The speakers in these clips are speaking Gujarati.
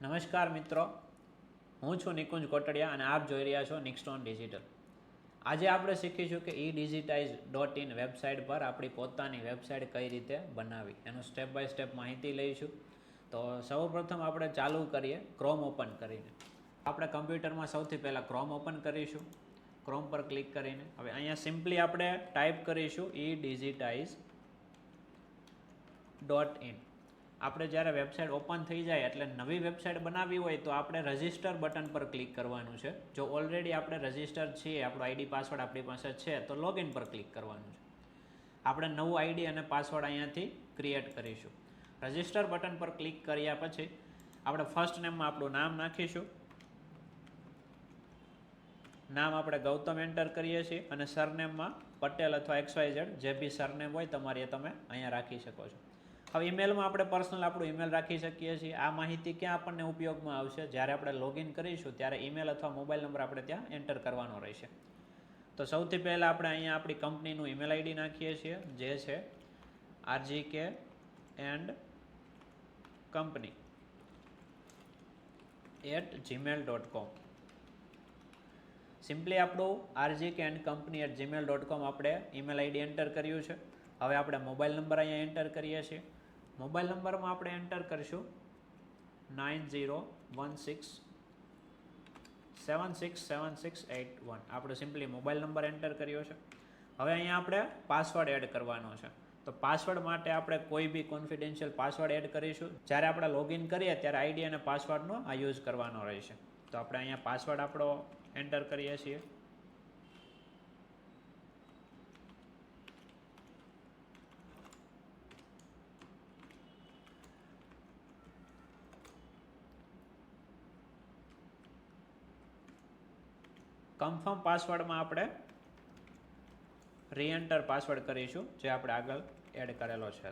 નમસ્કાર મિત્રો, હું છું નિકુંજ કોટડિયા અને આપ જોઈ રહ્યા છો નિક્સ્ટોન ડિજિટલ. આજે આપણે શીખીશું કે e-digitize.in વેબસાઇટ પર આપણી પોતાની વેબસાઇટ કઈ રીતે બનાવી, એનું સ્ટેપ બાય સ્ટેપ માહિતી લઈશું. તો સૌપ્રથમ આપણે ચાલુ કરીએ ક્રોમ ઓપન કરીને. આપણે કમ્પ્યુટરમાં સૌથી પહેલાં ક્રોમ ઓપન કરીશું. ક્રોમ પર ક્લિક કરીને હવે અહીંયા સિમ્પલી આપણે ટાઈપ કરીશું e-digitize.in. આપણે જ્યારે વેબસાઇટ ઓપન થઈ જાય એટલે નવી વેબસાઇટ બનાવવી હોય તો આપણે રજિસ્ટર બટન પર ક્લિક કરવાનું છે. જો ઓલરેડી આપણે રજિસ્ટર છીએ, આપણો આઈડી પાસવર્ડ આપણી પાસે છે, તો લોગિન પર ક્લિક કરવાનું છે. આપણે નવું આઈડી અને પાસવર્ડ અહીંયાથી ક્રિએટ કરીશું. રજિસ્ટર બટન પર ક્લિક કર્યા પછી આપણે ફર્સ્ટ નેમમાં આપણું નામ નાખીશું. નામ આપણે ગૌતમ એન્ટર કરીએ છીએ અને સરનેમમાં પટેલ અથવા XYZ જે બી સરનેમ હોય તમારી એ તમે અહીંયા રાખી શકો છો. હવે ઈમેલમાં આપણે પર્સનલ આપણું ઈમેલ રાખી શકીએ છીએ. આ માહિતી ક્યાં આપણને ઉપયોગમાં આવશે? જ્યારે આપણે લોગિન કરીશું ત્યારે ઈમેલ અથવા મોબાઈલ નંબર આપણે ત્યાં એન્ટર કરવાનો રહેશે. તો સૌથી પહેલાં આપણે અહીંયા આપણી કંપનીનું ઈમેલ આઈડી નાખીએ છીએ, જે છે rgk&company@gmail.com. સિમ્પલી આપણું rgk&company@gmail.com આપણે ઈમેલ આઈડી એન્ટર કર્યું છે. હવે આપણે મોબાઈલ નંબર અહીંયા એન્ટર કરીએ છીએ. મોબાઈલ નંબરમાં આપણે એન્ટર કરીશું 9016767681. આપણે સિમ્પલી મોબાઈલ નંબર એન્ટર કર્યો છે. હવે અહીંયા આપણે પાસવર્ડ એડ કરવાનો છે. તો પાસવર્ડ માટે આપણે કોઈ બી કોન્ફિડેન્શિયલ પાસવર્ડ એડ કરીશું. જ્યારે આપણે લોગિન કરીએ ત્યારે આઈડી અને પાસવર્ડનો આ યુઝ કરવાનો રહેશે. તો આપણે અહીંયા પાસવર્ડ આપણો એન્ટર કરીએ છીએ. કન્ફર્મ પાસવર્ડમાં આપણે રીએન્ટર પાસવર્ડ કરીશું, જે આપણે આગળ એડ કરેલો છે.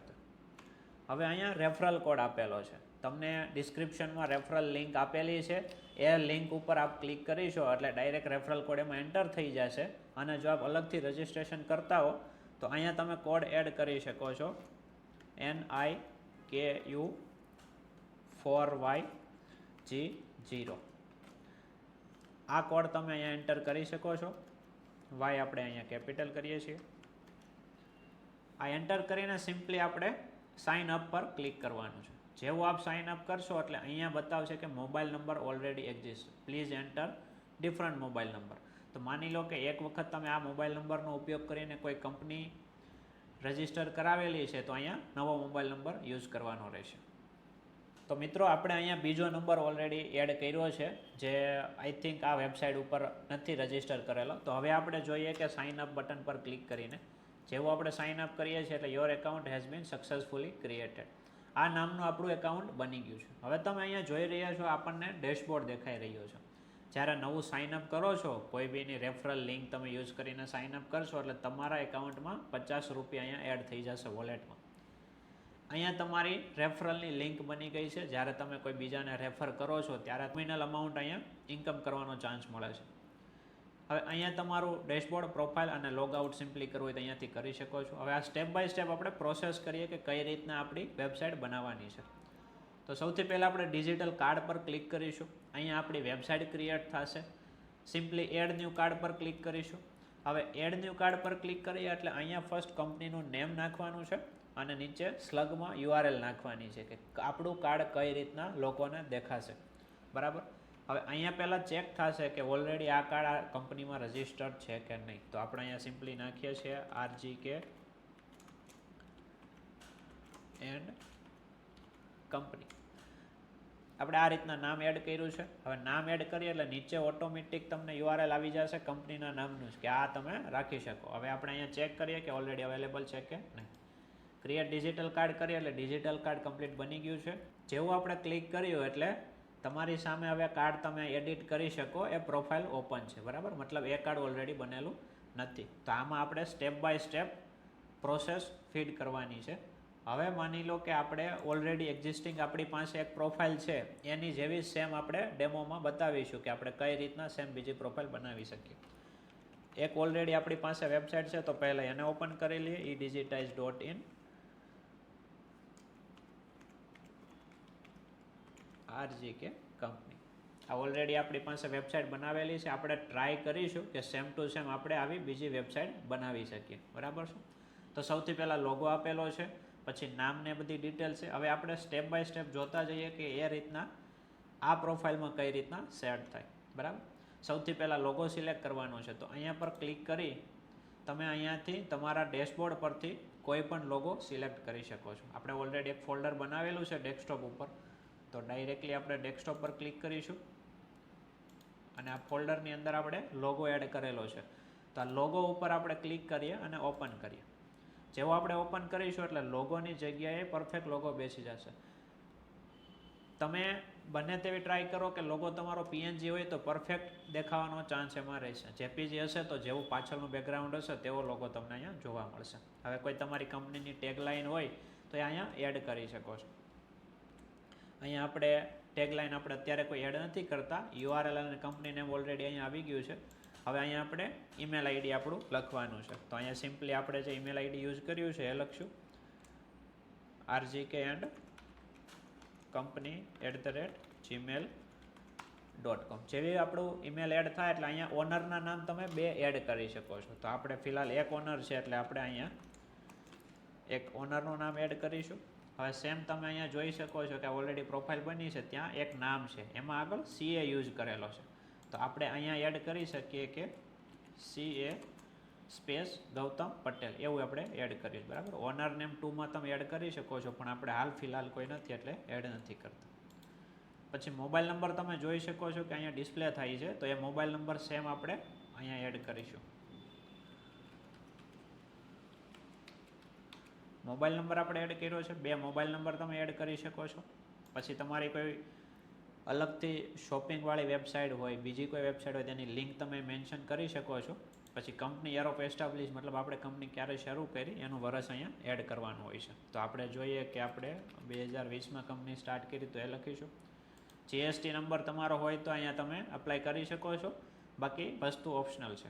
હવે અહીંયા રેફરલ કોડ આપેલો છે. તમને ડિસ્ક્રિપ્શનમાં રેફરલ લિંક આપેલી છે. એ લિંક ઉપર આપ ક્લિક કરીશો એટલે ડાયરેક્ટ રેફરલ કોડ એમાં એન્ટર થઈ જશે. અને જો આપ અલગથી રજિસ્ટ્રેશન કરતા હો તો અહીંયા તમે કોડ એડ કરી શકો છો, NIKU4YG0. આ કોડ તમે અહીંયા એન્ટર કરી શકો છો. વાય આપણે અહીંયા કેપિટલ કરીએ છીએ. આ એન્ટર કરીને સિમ્પલી આપણે સાઇન અપ પર ક્લિક કરવાનું છે. જેવું આપ સાઇન અપ કરશો એટલે અહીંયા બતાવશે કે mobile number already exist, please enter different mobile number. તો માની લો કે એક વખત તમે આ મોબાઈલ નંબરનો ઉપયોગ કરીને કોઈ કંપની રજિસ્ટર કરાવેલી છે તો અહીંયા નવો મોબાઈલ નંબર યુઝ કરવાનો રહેશે. તો મિત્રો આપણે અહીંયા બીજો નંબર ઓલરેડી એડ કર્યો છે, જે આઈ થિંક આ વેબસાઇટ ઉપર નથી રજિસ્ટર કરેલો. તો હવે આપણે જોઈએ કે સાઇન અપ બટન પર ક્લિક કરીને જેવું આપણે સાઇન અપ કરીએ છીએ એટલે your account has been successfully created. આ નામનું આપણું એકાઉન્ટ બની ગયું છે. હવે તમે અહીંયા જોઈ રહ્યા છો આપણને ડેશબોર્ડ દેખાઈ રહ્યો છે. જ્યારે નવું સાઇન અપ કરો છો, કોઈ બીની રેફરલ લિંક તમે યુઝ કરીને સાઇન અપ કરશો એટલે તમારા એકાઉન્ટમાં 50 રૂપિયા અહીંયા એડ થઈ જશે વોલેટમાં. અહીંયા તમારી રેફરલની લિંક બની ગઈ છે. જ્યારે તમે કોઈ બીજાને રેફર કરો છો ત્યારે નોમિનલ અમાઉન્ટ અહીંયા ઇન્કમ કરવાનો ચાન્સ મળે છે. હવે અહીંયા તમારું ડેશબોર્ડ, પ્રોફાઇલ અને લોગ આઉટ સિમ્પલી કરવું હોય તો અહીંયાથી કરી શકો છો. હવે આ સ્ટેપ બાય સ્ટેપ આપણે પ્રોસેસ કરીએ કે કઈ રીતના આપણી વેબસાઇટ બનાવવાની છે. તો સૌથી પહેલાં આપણે ડિજિટલ કાર્ડ પર ક્લિક કરીશું. અહીંયા આપણી વેબસાઇટ ક્રિએટ થશે. સિમ્પલી એડ ન્યૂ કાર્ડ પર ક્લિક કરીશું. હવે એડ ન્યૂ કાર્ડ પર ક્લિક કરીએ એટલે અહીંયા ફર્સ્ટ કંપનીનું નેમ નાખવાનું છે અને નીચે સ્લગમાં URL નાખવાની છે કે આપણું કાર્ડ કઈ રીતના લોકોને દેખાશે. બરાબર. હવે અહીંયા પહેલાં ચેક થશે કે ઓલરેડી આ કાર્ડ આ કંપનીમાં રજિસ્ટર્ડ છે કે નહીં. તો આપણે અહીંયા સિમ્પલી નાખીએ છીએ RGK&company. આપણે આ રીતના નામ એડ કર્યું છે. હવે નામ એડ કરીએ એટલે નીચે ઓટોમેટિક તમને URL આવી જશે કંપનીના નામનું જ, કે આ તમે રાખી શકો. હવે આપણે અહીંયા ચેક કરીએ કે ઓલરેડી અવેલેબલ છે કે નહીં. ક્રિએટ ડિજિટલ કાર્ડ કરીએ એટલે ડિજિટલ કાર્ડ કમ્પ્લીટ બની ગયું છે. જેવું આપણે ક્લિક કર્યું એટલે તમારી સામે હવે કાર્ડ તમે એડિટ કરી શકો. એ પ્રોફાઇલ ઓપન છે. બરાબર. મતલબ એ કાર્ડ ઓલરેડી બનેલું નથી. તો આમાં આપણે step by step process feed કરવાની છે. હવે માની લો કે આપણે ઓલરેડી એક્ઝિસ્ટિંગ આપણી પાસે એક પ્રોફાઇલ છે, એની જેવી સેમ આપણે ડેમોમાં બતાવીશું કે આપણે કઈ રીતના સેમ બીજી પ્રોફાઇલ બનાવી શકીએ. એક ઓલરેડી આપણી પાસે વેબસાઇટ છે તો પહેલાં એને ઓપન કરી લઈએ, e-digitize.in. RGK company. આ ઓલરેડી આપણી પાસે વેબસાઇટ બનાવેલી છે. આપણે ટ્રાય કરીશું કે સેમ ટુ સેમ આપણે આવી બીજી વેબસાઇટ બનાવી શકીએ. બરાબર છે. તો સૌથી પહેલાં લોગો આપેલો છે, પછી નામને બધી ડિટેલ છે. હવે આપણે સ્ટેપ બાય સ્ટેપ જોતા જઈએ કે એ રીતના આ પ્રોફાઇલમાં કઈ રીતના સેટ થાય. બરાબર. સૌથી પહેલાં લોગો સિલેક્ટ કરવાનો છે. તો અહીંયા પર ક્લિક કરી તમે અહીંયાથી તમારા ડેશબોર્ડ પરથી કોઈ પણ લોગો સિલેક્ટ કરી શકો છો. આપણે ઓલરેડી એક ફોલ્ડર બનાવેલું છે ડેસ્કટોપ ઉપર, તો ડાયરેક્ટલી આપણે ડેસ્કટોપ પર ક્લિક કરીશું અને આ ફોલ્ડરની અંદર આપણે લોગો એડ કરેલો છે. તો આ લોગો ઉપર આપણે ક્લિક કરીએ અને ઓપન કરીએ. જેવો આપણે ઓપન કરીશું એટલે લોગોની જગ્યાએ પરફેક્ટ લોગો બેસી જશે. તમે બને તેવી ટ્રાય કરો કે લોગો તમારો PNG હોય તો પરફેક્ટ દેખાવાનો ચાન્સ એમાં રહેશે. JPG હશે તો જેવું પાછળનું બેકગ્રાઉન્ડ હશે તેવો લોગો તમને અહીંયા જોવા મળશે. હવે કોઈ તમારી કંપનીની ટેગલાઇન હોય તો એ અહીંયા એડ કરી શકો છો. અહીંયા આપણે ટેગલાઇન આપણે અત્યારે કોઈ એડ નથી કરતા. URL અને કંપની નેમ ઓલરેડી અહીંયા આવી ગયું છે. હવે અહીંયા આપણે ઈમેલ આઈડી આપણું લખવાનું છે. તો અહીંયા સિમ્પલી આપણે જે ઈમેલ આઈડી યુઝ કર્યું છે એ લખશું, rgk&company@gmail.com. જેવી આપણું ઈમેલ એડ થાય એટલે અહીંયા ઓનરના નામ તમે 2 એડ કરી શકો છો. તો આપણે ફિલહાલ એક ઓનર છે એટલે આપણે અહીંયા એક ઓનરનું નામ એડ કરીશું. હવે સેમ તમે અહીંયા જોઈ શકો છો કે ઓલરેડી પ્રોફાઇલ બની છે, ત્યાં એક નામ છે, એમાં આગળ CA યુઝ કરેલો છે. તો આપણે અહીંયા એડ કરી શકીએ કે CA સ્પેસ ગૌતમ પટેલ એવું આપણે એડ કરીશું. બરાબર. ઓનર નેમ 2માં તમે એડ કરી શકો છો, પણ આપણે હાલ ફિલહાલ કોઈ નથી એટલે એડ નથી કરતા. પછી મોબાઈલ નંબર તમે જોઈ શકો છો કે અહીંયા ડિસ્પ્લે થાય છે, તો એ મોબાઈલ નંબર સેમ આપણે અહીંયા એડ કરીશું. મોબાઈલ નંબર આપણે એડ કર્યો છે. 2 મોબાઈલ નંબર તમે એડ કરી શકો છો. પછી તમારી કોઈ અલગથી શોપિંગવાળી વેબસાઇટ હોય, બીજી કોઈ વેબસાઇટ હોય, તેની લિંક તમે મેન્શન કરી શકો છો. પછી કંપની યર ઓફ એસ્ટાબ્લિશ મતલબ આપણે કંપની ક્યારે શરૂ કરી એનું વર્ષ અહીંયા એડ કરવાનું હોય છે. તો આપણે જોઈએ કે આપણે 2020માં કંપની સ્ટાર્ટ કરી તો એ લખીશું. GST નંબર તમારો હોય તો અહીંયા તમે અપ્લાય કરી શકો છો, બાકી વસ્તુ ઓપ્શનલ છે.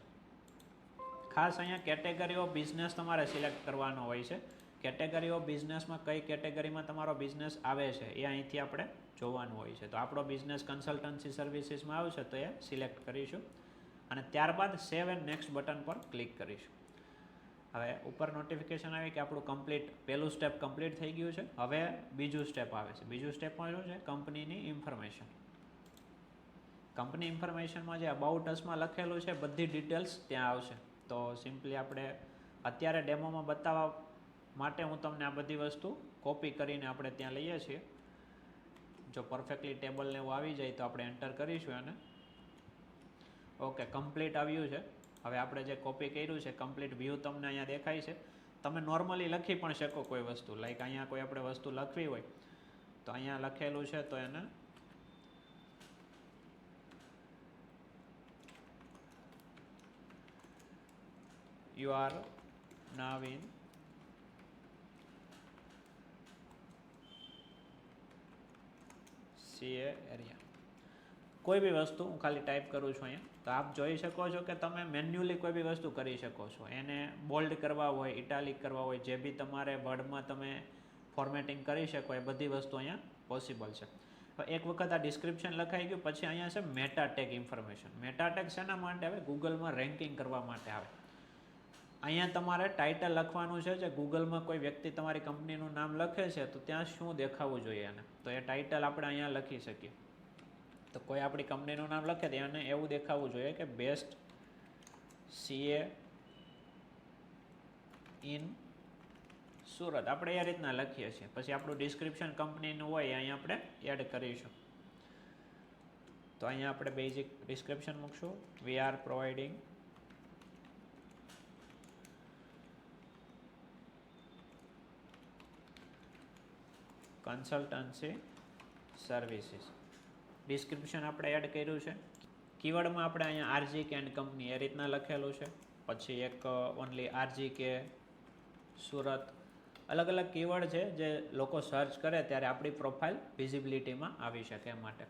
ખાસ અહીંયા કેટેગરી ઓફ બિઝનેસ તમારે સિલેક્ટ કરવાનો હોય છે. કેટેગરી ઓફ બિઝનેસમાં કઈ કેટેગરીમાં તમારો બિઝનેસ આવે છે એ અહીંથી આપણે જોવાનું હોય છે. તો આપણો બિઝનેસ કન્સલ્ટન્સી સર્વિસીસમાં આવશે તો એ સિલેક્ટ કરીશું અને ત્યારબાદ સેવ એન્ડ નેક્સ્ટ બટન પર ક્લિક કરીશું. હવે ઉપર નોટિફિકેશન આવી કે આપણું કમ્પ્લીટ પહેલું સ્ટેપ કમ્પ્લીટ થઈ ગયું છે. હવે બીજું સ્ટેપ આવે છે. બીજું સ્ટેપમાં શું છે? કંપનીની ઇન્ફોર્મેશન. કંપની ઇન્ફોર્મેશનમાં જે અબાઉટ અસમાં લખેલું છે બધી ડિટેલ્સ ત્યાં આવશે. તો સિમ્પલી આપણે અત્યારે ડેમોમાં બતાવવા માટે હું તમને આ બધી વસ્તુ કોપી કરીને આપણે ત્યાં લઈએ છીએ. જો પરફેક્ટલી ટેબલ ને એવું આવી જાય તો આપણે એન્ટર કરીશું અને ઓકે કમ્પ્લીટ આવ્યું છે. હવે આપણે જે કોપી કર્યું છે કમ્પ્લીટ વ્યૂ તમને અહીંયા દેખાય છે. તમે નોર્મલી લખી પણ શકો કોઈ વસ્તુ, લાઈક અહીંયા કોઈ આપણે વસ્તુ લખવી હોય તો અહીંયા લખેલું છે તો એને you are now in CA area. કોઈ બી વસ્તુ હું ખાલી ટાઈપ કરું છું અહીંયા, તો આપ જોઈ શકો છો કે તમે મેન્યુઅલી કોઈ બી વસ્તુ કરી શકો છો. એને બોલ્ડ કરવા હોય, ઇટાલિક કરવા હોય, જે બી તમારે વર્ડમાં તમે ફોર્મેટિંગ કરી શકો એ બધી વસ્તુ અહીંયા પોસિબલ છે. એક વખત આ ડિસ્ક્રિપ્શન લખાઈ ગયું પછી અહીંયા છે meta tag information. Meta tag શેના માટે આવે? ગૂગલમાં રેન્કિંગ કરવા માટે આવે. અહીંયા તમારે ટાઇટલ લખવાનું છે. જે ગૂગલમાં કોઈ વ્યક્તિ તમારી કંપનીનું નામ લખે છે તો ત્યાં શું દેખાવું જોઈએ એને, તો એ ટાઇટલ આપણે અહીંયા લખી શકીએ. તો કોઈ આપણી કંપનીનું નામ લખે તો એને એવું દેખાવું જોઈએ કે બેસ્ટ CA ઇન સુરત. આપણે એ રીતના લખીએ છીએ. પછી આપણું ડિસ્ક્રિપ્શન કંપનીનું હોય અહીંયા આપણે એડ કરીશું. તો અહીંયા આપણે બેઝિક ડિસ્ક્રિપ્શન મૂકશું. We are providing consultancy services. Description આપણે એડ કર્યું છે. કીવર્ડમાં આપણે અહીંયા RGK એન્ડ કંપની એ રીતના લખેલું છે. પછી એક ઓનલી RGK સુરત. અલગ અલગ કીવર્ડ છે જે લોકો સર્ચ કરે ત્યારે આપણી પ્રોફાઇલ વિઝિબિલિટીમાં આવી શકે એ માટે.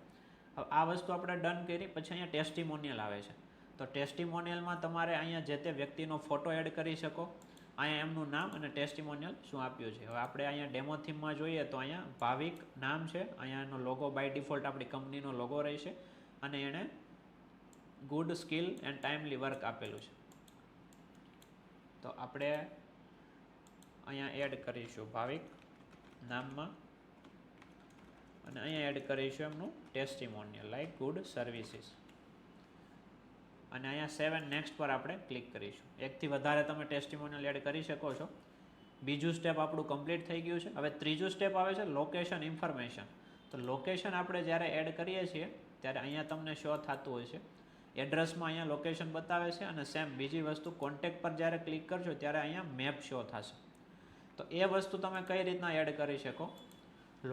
હવે આ વસ્તુ આપણે ડન કરી પછી અહીંયા ટેસ્ટિમોનિયલ આવે છે. તો ટેસ્ટિમોનિયલમાં તમારે અહીંયા જે તે વ્યક્તિનો ફોટો એડ કરી શકો. અહીંયા એમનું નામ અને ટેસ્ટિમોનિયલ શું આપ્યું છે. હવે આપણે અહીંયા ડેમો થીમમાં જોઈએ તો અહીંયા ભાવિક નામ છે, અહીંયા એનો લોગો બાય ડિફોલ્ટ આપણી કંપનીનો લોગો રહેશે અને એણે good skill and timely work આપેલું છે. તો આપણે અહીંયા એડ કરીશું ભાવિક નામમાં અને અહીંયા એડ કરીશું એમનું ટેસ્ટિમોનિયલ લાઈક ગુડ સર્વિસીસ અને અહીંયા સેવ એન્ડ નેક્સ્ટ પર આપણે ક્લિક કરીશું. એકથી વધારે તમે ટેસ્ટિમોનિયલ એડ કરી શકો છો. બીજું સ્ટેપ આપણું કમ્પ્લીટ થઈ ગયું છે. હવે ત્રીજું સ્ટેપ આવે છે લોકેશન ઇન્ફોર્મેશન. તો લોકેશન આપણે જ્યારે એડ કરીએ છીએ ત્યારે અહીંયા તમને શો થતું હોય છે. એડ્રેસમાં અહીંયા લોકેશન બતાવે છે અને સેમ બીજી વસ્તુ કોન્ટેક્ટ પર જ્યારે ક્લિક કરશો ત્યારે અહીંયા મેપ શો થશે. તો એ વસ્તુ તમે કઈ રીતના એડ કરી શકો.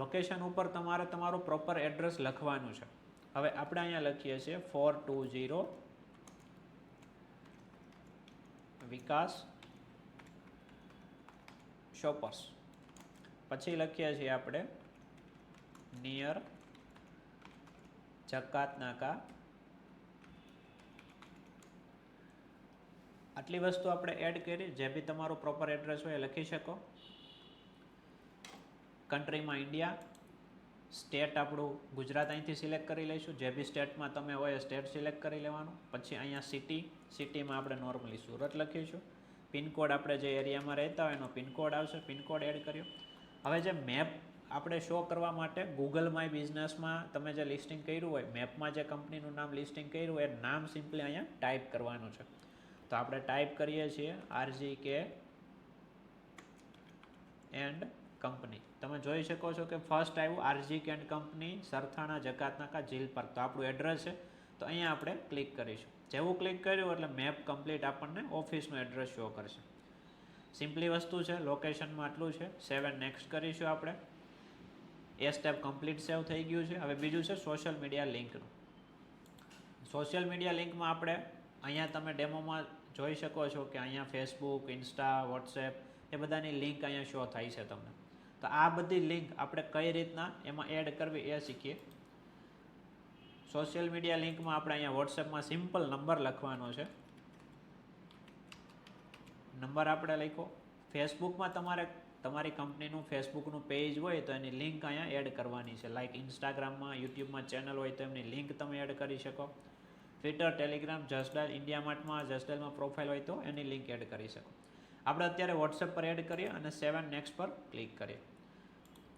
લોકેશન ઉપર તમારે તમારું પ્રોપર એડ્રેસ લખવાનું છે. હવે આપણે અહીંયા લખીએ છીએ 420 વિકાસ શોપર્સ. પછી લખીએ છીએ આપણે નિયર જકાત નાકા. આટલી વસ્તુ આપણે એડ કરી. જે બી તમારું પ્રોપર એડ્રેસ હોય એ લખી શકો. કન્ટ્રીમાં ઇન્ડિયા, સ્ટેટ આપણું ગુજરાત અહીંથી સિલેક્ટ કરી લઈશું. જે બી સ્ટેટમાં તમે હોય એ સ્ટેટ સિલેક્ટ કરી લેવાનું. પછી અહીંયા સિટીમાં આપણે નોર્મલી સુરત લખીશું. પિનકોડ આપણે જે એરિયામાં રહેતા હોય એનો પિનકોડ આવશે, પિનકોડ એડ કર્યો. હવે જે મેપ આપણે શો કરવા માટે ગૂગલ માય બિઝનેસમાં તમે જે લિસ્ટિંગ કર્યું હોય, મેપમાં જે કંપનીનું નામ લિસ્ટિંગ કર્યું હોય એ નામ સિમ્પલી અહીંયા ટાઈપ કરવાનું છે. તો આપણે ટાઈપ કરીએ છીએ RGK એન્ડ કંપની. તમે જોઈ શકો છો કે ફર્સ્ટ આવ્યું RGK એન્ડ કંપની, સરથાણા જકાતનાકા જીલ પર. તો આપણું એડ્રેસ છે. તો અહીંયા આપણે ક્લિક કરીશું. જેવું ક્લિક કર્યું એટલે મેપ કમ્પ્લીટ આપણને ઓફિસનું એડ્રેસ શો કરશે. સિમ્પલી વસ્તુ છે. લોકેશનમાં આટલું છે. સેવ એન્ડ નેક્સ્ટ કરીશું આપણે. એ સ્ટેપ કમ્પ્લીટ સેવ થઈ ગયું છે. હવે બીજું છે સોશિયલ મીડિયા લિંકનું. સોશિયલ મીડિયા લિંકમાં આપણે અહીંયા તમે ડેમોમાં જોઈ શકો છો કે અહીંયા ફેસબુક, ઇન્સ્ટા, વોટ્સએપ એ બધાની લિંક અહીંયા શો થાય છે તમને. તો આ બધી લિંક આપણે કઈ રીતના એમાં એડ કરવી એ શીખીએ. સોશિયલ મીડિયા લિંકમાં આપણે અહીંયા વોટ્સએપમાં સિમ્પલ નંબર લખવાનો છે. નંબર આપણે લખો. ફેસબુકમાં તમારી કંપનીનું ફેસબુકનું પેજ હોય તો એની લિંક અહીંયા એડ કરવાની છે. લાઇક ઇન્સ્ટાગ્રામમાં, યુટ્યુબમાં ચેનલ હોય તો એમની લિંક તમે એડ કરી શકો. ટ્વિટર, ટેલિગ્રામ, જસ્ટડાયલ, ઇન્ડિયા માર્ટમાં જસ્ટડાયલમાં પ્રોફાઇલ હોય તો એની લિંક એડ કરી શકો. આપણે અત્યારે વોટ્સએપ પર એડ કરીએ અને સેવ એન્ડ નેક્સ્ટ પર ક્લિક કરીએ.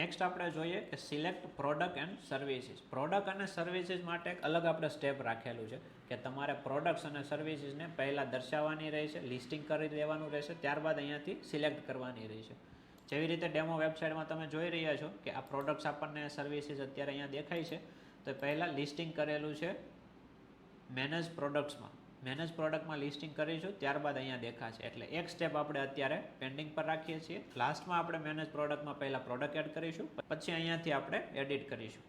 નેક્સ્ટ આપણે જોઈએ કે select product and services. Product અને સર્વિસીસ માટે એક અલગ આપણે સ્ટેપ રાખેલું છે કે તમારે પ્રોડક્ટ્સ અને સર્વિસીસને પહેલાં દર્શાવવાની રહેશે, લિસ્ટિંગ કરી દેવાનું રહેશે, ત્યારબાદ અહીંયાથી સિલેક્ટ કરવાની રહેશે. જેવી રીતે ડેમો વેબસાઇટમાં તમે જોઈ રહ્યા છો કે આ પ્રોડક્ટ્સ આપણને સર્વિસીસ અત્યારે અહીંયા દેખાય છે. તો પહેલાં લિસ્ટિંગ કરેલું છે મેનેજ પ્રોડક્ટ્સમાં. મેનેજ પ્રોડક્ટમાં લિસ્ટિંગ કરીશું, ત્યારબાદ અહીંયા દેખાશે. એટલે એક સ્ટેપ આપણે અત્યારે પેન્ડિંગ પર રાખીએ છીએ. લાસ્ટમાં આપણે મેનેજ પ્રોડક્ટમાં પહેલાં પ્રોડક્ટ એડ કરીશું, પછી અહીંયાથી આપણે એડિટ કરીશું.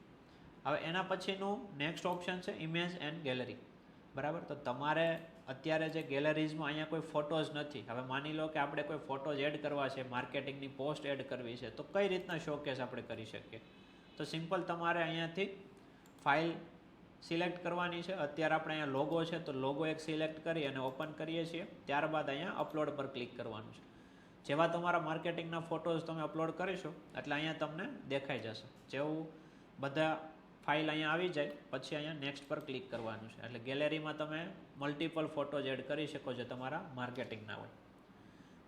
હવે એના પછીનું નેક્સ્ટ ઓપ્શન છે ઇમેજ એન્ડ ગેલેરી. બરાબર. તો તમારે અત્યારે જે ગેલેરીઝમાં અહીંયા કોઈ ફોટોઝ નથી. હવે માની લો કે આપણે કોઈ ફોટોઝ એડ કરવા છે, માર્કેટિંગની પોસ્ટ એડ કરવી છે, તો કઈ રીતના શોકેસ આપણે કરી શકીએ. તો સિમ્પલ તમારે અહીંયાથી ફાઇલ સિલેક્ટ કરવાની છે. અત્યારે આપણે અહીંયા લોગો છે તો લોગો એક સિલેક્ટ કરી અને ઓપન કરીએ છીએ. ત્યારબાદ અહીંયા અપલોડ પર ક્લિક કરવાનું છે. જેવા તમારા માર્કેટિંગના ફોટોઝ તમે અપલોડ કરીશો એટલે અહીંયા તમને દેખાઈ જશે. જેવું બધા ફાઇલ અહીંયા આવી જાય પછી અહીંયા નેક્સ્ટ પર ક્લિક કરવાનું છે. એટલે ગેલેરીમાં તમે મલ્ટિપલ ફોટોઝ એડ કરી શકો છો તમારા માર્કેટિંગના હોય.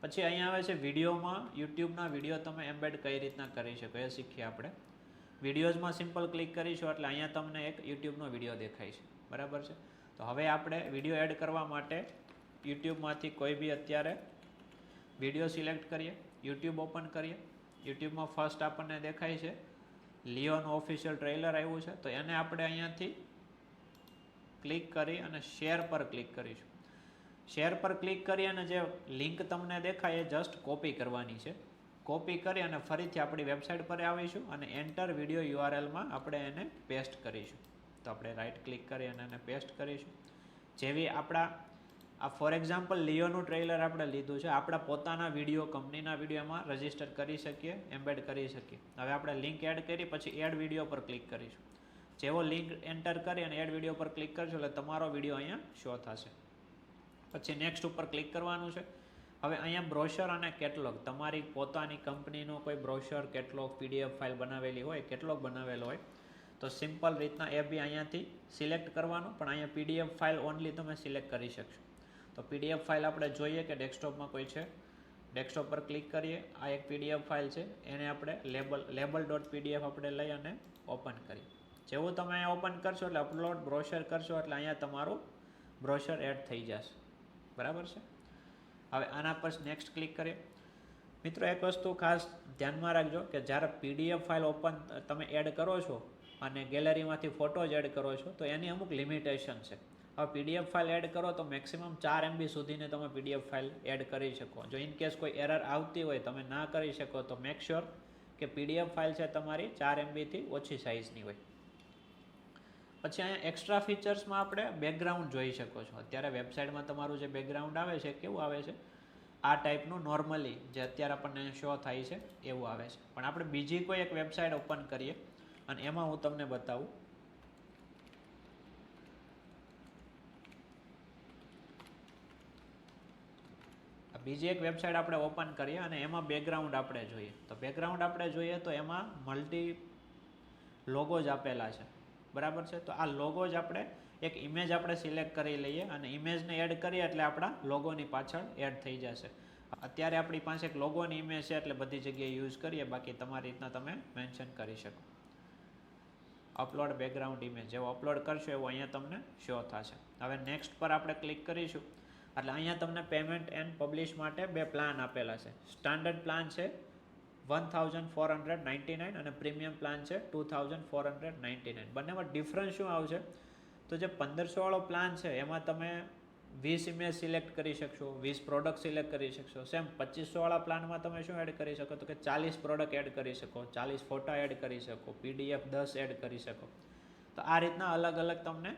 પછી અહીંયા આવે છે વિડીયોમાં યુટ્યુબના વિડીયો તમે એમ્બેડ કઈ રીતના કરી શકો એ શીખીએ આપણે. વિડીયોઝમાં સિમ્પલ ક્લિક કરીશું એટલે અહીંયા તમને એક યુટ્યુબનો વિડીયો દેખાય છે. બરાબર છે. તો હવે આપણે વિડીયો એડ કરવા માટે યુટ્યુબમાંથી કોઈ બી અત્યારે વિડીયો સિલેક્ટ કરીએ, યુટ્યુબ ઓપન કરીએ. યુટ્યુબમાં ફર્સ્ટ આપણને દેખાય છે લિયોનું ઓફિશિયલ ટ્રેલર આવ્યું છે. તો એને આપણે અહીંયાથી ક્લિક કરી અને શેર પર ક્લિક કરીશું. શેર પર ક્લિક કરી અને જે લિંક તમને દેખાય એ જસ્ટ કોપી કરવાની છે. કોપી કરી અને ફરીથી આપણી વેબસાઇટ પર આવીશું અને એન્ટર વિડીયો URLમાં આપણે એને પેસ્ટ કરીશું. તો આપણે રાઇટ ક્લિક કરી અને એને પેસ્ટ કરીશું. જેવી આપણા આ ફોર એક્ઝામ્પલ લિયોનું ટ્રેલર આપણે લીધું છે, આપણા પોતાના વિડીયો, કંપનીના વિડીયો એમાં રજિસ્ટર કરી શકીએ, એમ્બેડ કરી શકીએ. હવે આપણે લિંક એડ કરી પછી એડ વિડીયો પર ક્લિક કરીશું. જેવો લિંક એન્ટર કરી અને એડ વિડીયો પર ક્લિક કરશો એટલે તમારો વિડીયો અહીંયા શો થશે. પછી નેક્સ્ટ ઉપર ક્લિક કરવાનું છે. હવે અહીંયા બ્રોશર અને કેટલોગ, તમારી પોતાની કંપનીનો કોઈ બ્રોશર, કેટલોગ, PDF ફાઇલ બનાવેલી હોય, કેટલોગ બનાવેલો હોય તો સિમ્પલ રીતના એ બી અહીંયાથી સિલેક્ટ કરવાનું, પણ અહીંયા PDF ફાઇલ ઓનલી તમે સિલેક્ટ કરી શકશો. તો PDF ફાઇલ આપણે જોઈએ કે ડેસ્કટોપમાં કોઈ છે, ડેસ્કટોપ પર ક્લિક કરીએ, આ એક PDF ફાઇલ છે, એને આપણે label.pdf આપણે લઈ અને ઓપન કરીએ. જેવું તમે અહીંયા ઓપન કરશો એટલે અપલોડ બ્રોશર કરશો એટલે અહીંયા તમારું બ્રોશર એડ થઈ જશે. બરાબર છે. હવે આના પર નેક્સ્ટ ક્લિક કરીએ. મિત્રો એક વસ્તુ ખાસ ધ્યાનમાં રાખજો કે જ્યારે PDF ફાઇલ ઓપન તમે એડ કરો છો અને ગેલેરીમાંથી ફોટોઝ એડ કરો છો તો એની અમુક લિમિટેશન છે. હવે PDF ફાઇલ એડ કરો તો મેક્સિમમ 4 MB સુધીને તમે PDF ફાઇલ એડ કરી શકો. જો ઇન કેસ કોઈ એરર આવતી હોય, તમે ના કરી શકો તો મેક શ્યોર કે PDF ફાઇલ છે તમારી 4 MB થી ઓછી સાઇઝની હોય. પછી અહીંયા એક્સ્ટ્રા ફીચર્સમાં આપણે બેકગ્રાઉન્ડ જોઈ શકો છો. અત્યારે વેબસાઇટમાં તમારું જે બેકગ્રાઉન્ડ આવે છે કેવું આવે છે, આ ટાઈપનું નોર્મલી જે અત્યારે આપણને શો થાય છે એવું આવે છે. પણ આપણે બીજી કોઈ એક વેબસાઇટ ઓપન કરીએ અને એમાં હું તમને બતાવું. બીજી એક વેબસાઇટ આપણે ઓપન કરીએ અને એમાં બેકગ્રાઉન્ડ આપણે જોઈએ. તો બેકગ્રાઉન્ડ આપણે જોઈએ તો એમાં મલ્ટી લોગોજ આપેલા છે. બરાબર છે. તો આ લોગોજ આપણે એક ઇમેજ આપણે સિલેક્ટ કરી લઈએ અને ઇમેજને એડ કરીએ એટલે આપણા લોગોની પાછળ એડ થઈ જશે. અત્યારે આપણી પાસે એક લોગોની ઇમેજ છે એટલે બધી જગ્યાએ યુઝ કરીએ, બાકી તમારી રીતના તમે મેન્શન કરી શકો. અપલોડ બેકગ્રાઉન્ડ ઇમેજ, જેવો અપલોડ કરશો એવું અહીંયા તમને શો થશે. હવે નેક્સ્ટ પર આપણે ક્લિક કરીશું એટલે અહીંયા તમને પેમેન્ટ એન્ડ પબ્લિશ માટે બે પ્લાન આપેલા છે. સ્ટાન્ડર્ડ પ્લાન છે 1499 અને પ્રીમિયમ પ્લાન છે 2499. બંનેમાં ડિફરન્સ શું આવશે તો જે 1500 વાળો પ્લાન છે એમાં તમે 20 ઇમેજ સિલેક્ટ કરી શકશો, 20 પ્રોડક્ટ સિલેક્ટ કરી શકશો. સેમ 2500 વાળા પ્લાનમાં તમે શું એડ કરી શકો તો કે 40 પ્રોડક્ટ એડ કરી શકો, 40 ફોટા એડ કરી શકો, PDF 10 એડ કરી શકો. તો આ રીતના અલગ અલગ તમને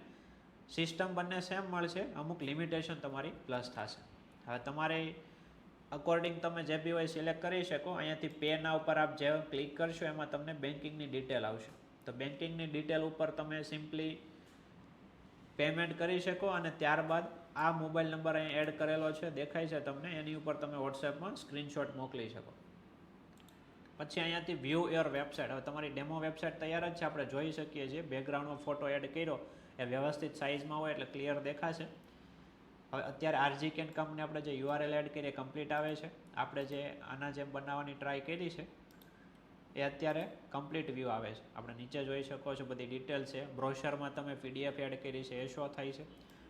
સિસ્ટમ બંને સેમ મળશે, અમુક લિમિટેશન તમારી પ્લસ થશે. હવે તમારે અકોર્ડિંગ તમે જે બી હોય સિલેક્ટ કરી શકો. અહીંયાથી પે ના ઉપર આપ જે ક્લિક કરશો એમાં તમને બેન્કિંગની ડિટેલ આવશે. તો બેન્કિંગની ડિટેલ ઉપર તમે સિમ્પલી પેમેન્ટ કરી શકો અને ત્યારબાદ આ મોબાઈલ નંબર અહીં એડ કરેલો છે દેખાય છે તમને, એની ઉપર તમે વોટ્સએપમાં સ્ક્રીનશોટ મોકલી શકો. પછી અહીંયાથી વ્યૂ યોર વેબસાઇટ. હવે તમારી ડેમો વેબસાઇટ તૈયાર જ છે, આપણે જોઈ શકીએ છીએ. બેકગ્રાઉન્ડમાં ફોટો એડ કર્યો એ વ્યવસ્થિત સાઇઝમાં હોય એટલે ક્લિયર દેખાશે. હવે અત્યારે RGCAN કંપની આપણે જે URL એડ કરીએ કમ્પ્લીટ આવે છે. આપણે જે આના જેમ બનાવવાની ટ્રાય કરી છે એ અત્યારે કમ્પ્લીટ વ્યૂ આવે છે. આપણે નીચે જોઈ શકો છો બધી ડિટેલ છે. બ્રોશરમાં તમે PDF એડ કરી છે એ શો થાય છે.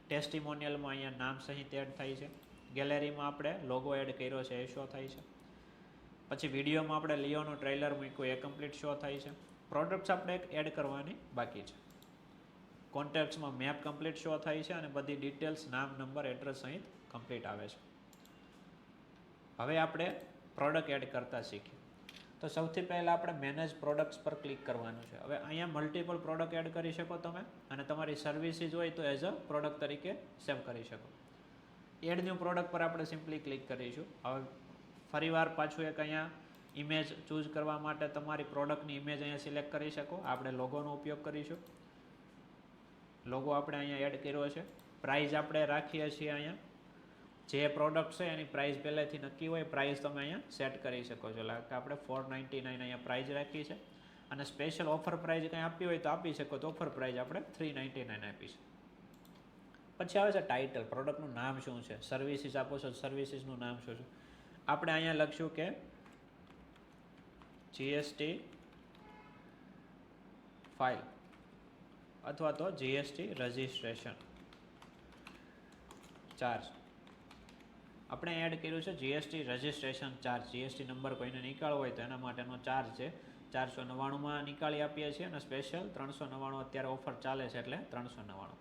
ટેસ્ટિમોનિયલમાં અહીંયા નામ સહિત એડ થાય છે. ગેલેરીમાં આપણે લોગો એડ કર્યો છે એ શો થાય છે. પછી વિડીયોમાં આપણે લિયોનું ટ્રેલર મૂક્યું એ કમ્પ્લીટ શો થાય છે. પ્રોડક્ટ્સ આપણે એક એડ કરવાની બાકી છે. કોન્ટેક્ટ્સમાં મેપ કમ્પ્લીટ શો થાય છે અને બધી ડિટેલ્સ, નામ, નંબર, એડ્રેસ સહિત કમ્પ્લીટ આવે છે. હવે આપણે પ્રોડક્ટ એડ કરતા શીખીએ. તો સૌથી પહેલાં આપણે મેનેજ પ્રોડક્ટ્સ પર ક્લિક કરવાનું છે. હવે અહીંયા મલ્ટિપલ પ્રોડક્ટ એડ કરી શકો તમે અને તમારી સર્વિસીસ હોય તો એઝ અ પ્રોડક્ટ તરીકે સેવ કરી શકો. એડ ન્યૂ પ્રોડક્ટ પર આપણે સિમ્પલી ક્લિક કરીશું. હવે ફરીવાર પાછું એક અહીંયા ઇમેજ ચૂઝ કરવા માટે તમારી પ્રોડક્ટની ઇમેજ અહીંયા સિલેક્ટ કરી શકો. આપણે લોગોનો ઉપયોગ કરીશું. લોગો આપણે અહીંયા એડ કર્યો છે. પ્રાઇસ આપણે રાખીએ છીએ અહીંયા જે પ્રોડક્ટ છે એની પ્રાઇસ પહેલેથી નક્કી હોય, પ્રાઇસ તમે અહીંયા સેટ કરી શકો છો. લાઈક આપણે 499 અહીંયા પ્રાઇસ રાખી છે અને સ્પેશિયલ ઓફર પ્રાઇસ કંઈ આપી હોય તો આપી શકો. તો ઓફર પ્રાઇસ આપણે 399 આપીશું. પછી આવે છે ટાઇટલ. પ્રોડક્ટનું નામ શું છે, સર્વિસીસ આપો છો સર્વિસીસનું નામ શું છે. આપણે અહીંયા લખશું કે GST ફાઇલ અથવા તો GST રજિસ્ટ્રેશન ચાર્જ. આપણે એડ કર્યું છે GST registration charge. GST number કોઈને નીકાળવો હોય તો એના માટેનો ચાર્જ છે. 499માં નીકાળી આપીએ છીએ અને સ્પેશિયલ 399 અત્યારે ઓફર ચાલે છે એટલે 399.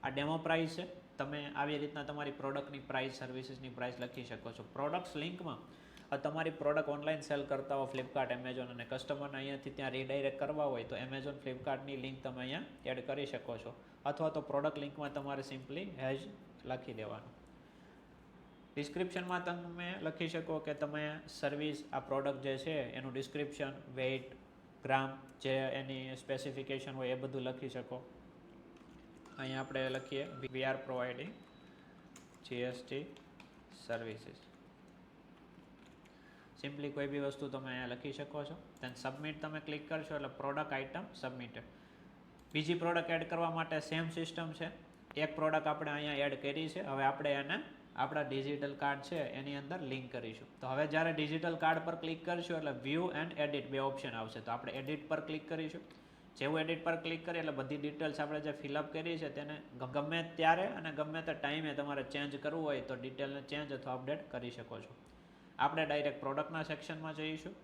આ ડેમો પ્રાઇસ છે. તમે આવી રીતના તમારી પ્રોડક્ટની પ્રાઇસ, સર્વિસીસની પ્રાઇસ લખી શકો છો. પ્રોડક્ટ્સ લિંકમાં તમારી પ્રોડક્ટ ઓનલાઈન સેલ કરતા હો ફ્લિપકાર્ટ, એમેઝોન અને કસ્ટમરને અહીંયાથી ત્યાં રીડાયરેક્ટ કરવા હોય તો એમેઝોન, ફ્લિપકાર્ટની લિંક તમે અહીંયા એડ કરી શકો છો. અથવા તો પ્રોડક્ટ લિંકમાં તમારે સિમ્પલી હેજ લખી દેવાનું. ડિસ્ક્રિપ્શનમાં તમે લખી શકો કે તમે સર્વિસ, આ પ્રોડક્ટ જે છે એનું ડિસ્ક્રિપ્શન, વેઇટ, ગ્રામ, જે એની સ્પેસિફિકેશન હોય એ બધું લખી શકો. અહીંયા આપણે લખીએ વી are providing GST services. Simply કોઈ બી વસ્તુ તમે અહીંયા લખી શકો છો. then સબમિટ તમે ક્લિક કરશો એટલે પ્રોડક્ટ આઇટમ સબમિટેડ. બીજી પ્રોડક્ટ એડ કરવા માટે સેમ સિસ્ટમ છે. એક પ્રોડક્ટ આપણે અહીંયા એડ કરી છે, હવે આપણે એને આપણા ડિજિટલ કાર્ડ છે એની અંદર લિંક કરીશું. તો હવે જ્યારે ડિજિટલ કાર્ડ પર ક્લિક કરશું એટલે વ્યૂ એન્ડ એડિટ બે ઓપ્શન આવશે. તો આપણે એડિટ પર ક્લિક કરીશું. જેવું એડિટ પર ક્લિક કરીએ એટલે બધી ડિટેલ્સ આપણે જે ફિલઅપ કરી છે તેને ગમે ત્યારે અને ગમે તે ટાઈમે તમારે ચેન્જ કરવું હોય તો ડિટેલને ચેન્જ અથવા અપડેટ કરી શકો છો. આપણે ડાયરેક્ટ પ્રોડક્ટના સેક્શનમાં જઈશું.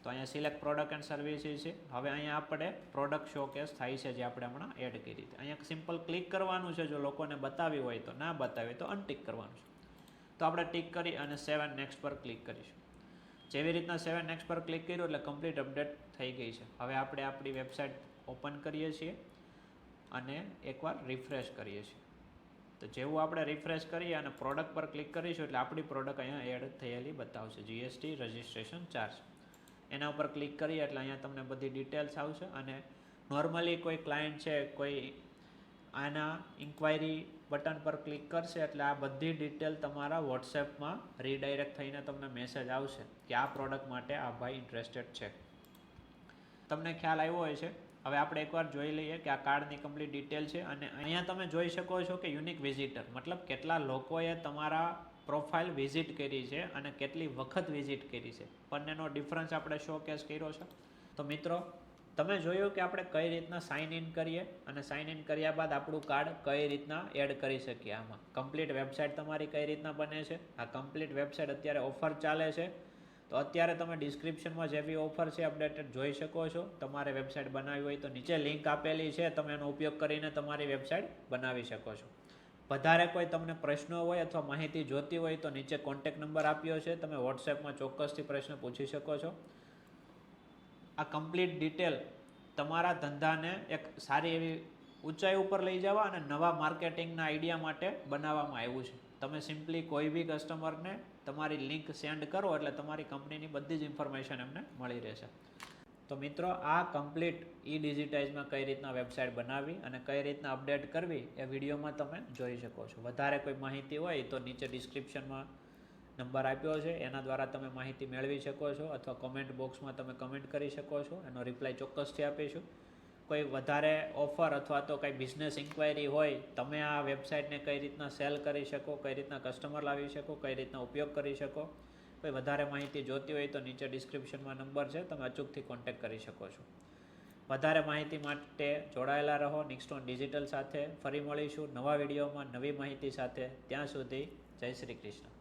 તો અહીંયા સિલેક્ટ પ્રોડક્ટ એન્ડ સર્વિસીસ છે. હવે અહીંયા આપણે પ્રોડક્ટ શોકેસ થાય છે જે આપણે હમણાં એડ કરી હતી. અહીંયા સિમ્પલ ક્લિક કરવાનું છે. જો લોકોને બતાવી હોય તો, ના બતાવી હોય તો અનટિક કરવાનું છે. તો આપણે ટિક કરી અને સેવ એન્ડ નેક્સ્ટ પર ક્લિક કરીશું. જેવી રીતના સેવ એન્ડ નેક્સ્ટ પર ક્લિક કર્યું એટલે કમ્પ્લીટ અપડેટ થઈ ગઈ છે. હવે આપણે આપણી વેબસાઇટ ઓપન કરીએ છીએ અને એકવાર રિફ્રેશ કરીએ છીએ. તો જેવું આપણે રિફ્રેશ કરીએ અને પ્રોડક્ટ પર ક્લિક કરીશું એટલે આપણી પ્રોડક્ટ અહીંયા એડ થયેલી બતાવશે. જીએસટી રજિસ્ટ્રેશન ચાર્જ એના ઉપર ક્લિક કરીએ એટલે અહીંયા તમને બધી ડિટેલ્સ આવશે. અને નોર્મલી કોઈ ક્લાયન્ટ છે કોઈ આના ઇન્ક્વાયરી બટન પર ક્લિક કરશે એટલે આ બધી ડિટેલ તમારા વોટ્સએપમાં રીડાયરેક્ટ થઈને તમને મેસેજ આવશે કે આ પ્રોડક્ટ માટે આ ભાઈ ઇન્ટરેસ્ટેડ છે. તમને ખ્યાલ આવ્યો હોય છે. હવે આપણે એકવાર જોઈ લઈએ કે આ કાર્ડની કમ્પ્લીટ ડિટેલ છે. અને અહીંયા તમે જોઈ શકો છો કે યુનિક વિઝિટર મતલબ કેટલા લોકોએ તમારા પ્રોફાઇલ વિઝિટ કરી છે અને કેટલી વખત વિઝિટ કરી છે. બંનેનો ડિફરન્સ આપણે શોકેસ કર્યો છે. તો મિત્રો તમે જોયું કે આપણે કઈ રીતના સાઇન ઇન કરીએ અને સાઇન ઇન કર્યા બાદ આપણું કાર્ડ કઈ રીતના એડ કરી શકીએ. આમાં કમ્પ્લીટ વેબસાઇટ તમારી કઈ રીતના બને છે. આ કમ્પ્લીટ વેબસાઇટ અત્યારે ઓફર ચાલે છે. તો અત્યારે તમે ડિસ્ક્રિપ્શનમાં જે બી ઓફર છે અપડેટેડ જોઈ શકો છો. તમારે વેબસાઇટ બનાવવી હોય તો નીચે લિંક આપેલી છે, તમે એનો ઉપયોગ કરીને તમારી વેબસાઇટ બનાવી શકો છો. વધારે કોઈ તમને પ્રશ્નો હોય અથવા માહિતી જોતી હોય તો નીચે કોન્ટેક્ટ નંબર આપ્યો છે, તમે વોટ્સએપમાં ચોક્કસથી પ્રશ્ન પૂછી શકો છો. આ કમ્પ્લીટ ડિટેલ તમારા ધંધાને એક સારી એવી ઊંચાઈ ઉપર લઈ જવા અને નવા માર્કેટિંગના આઈડિયા માટે બનાવવામાં આવ્યું છે. તમે સિમ્પલી કોઈ બી કસ્ટમરને તમારી લિંક સેન્ડ કરો એટલે તમારી કંપનીની બધી જ ઇન્ફોર્મેશન એમને મળી રહેશે. તો મિત્રો આ કમ્પ્લીટ ઈ-ડિજિટાઇઝમાં કઈ રીતના વેબસાઇટ બનાવવી અને કઈ રીતના અપડેટ કરવી એ વિડીયોમાં તમે જોઈ શકો છો. વધારે કોઈ માહિતી હોય તો નીચે ડિસ્ક્રિપ્શનમાં નંબર આપ્યો છે, એના દ્વારા તમે માહિતી મેળવી શકો છો અથવા કોમેન્ટ બોક્સમાં તમે કમેન્ટ કરી શકો છો. એનો રિપ્લાય ચોક્કસથી આપીશું. કોઈ વધારે ઓફર અથવા તો કંઈ બિઝનેસ ઇન્ક્વાયરી હોય, તમે આ વેબસાઇટને કઈ રીતના સેલ કરી શકો, કઈ રીતના કસ્ટમર લાવી શકો, કઈ રીતના ઉપયોગ કરી શકો, કોઈ વધારે માહિતી જોતી હોય તો નીચે ડિસ્ક્રિપ્શનમાં નંબર છે, તમે અચૂકથી કોન્ટેક્ટ કરી શકો છો. વધારે માહિતી માટે જોડાયેલા રહો નિક્સટોન ડિજિટલ સાથે. ફરી મળીશું નવા વિડીયોમાં નવી માહિતી સાથે. ત્યાં સુધી જય શ્રી કૃષ્ણ.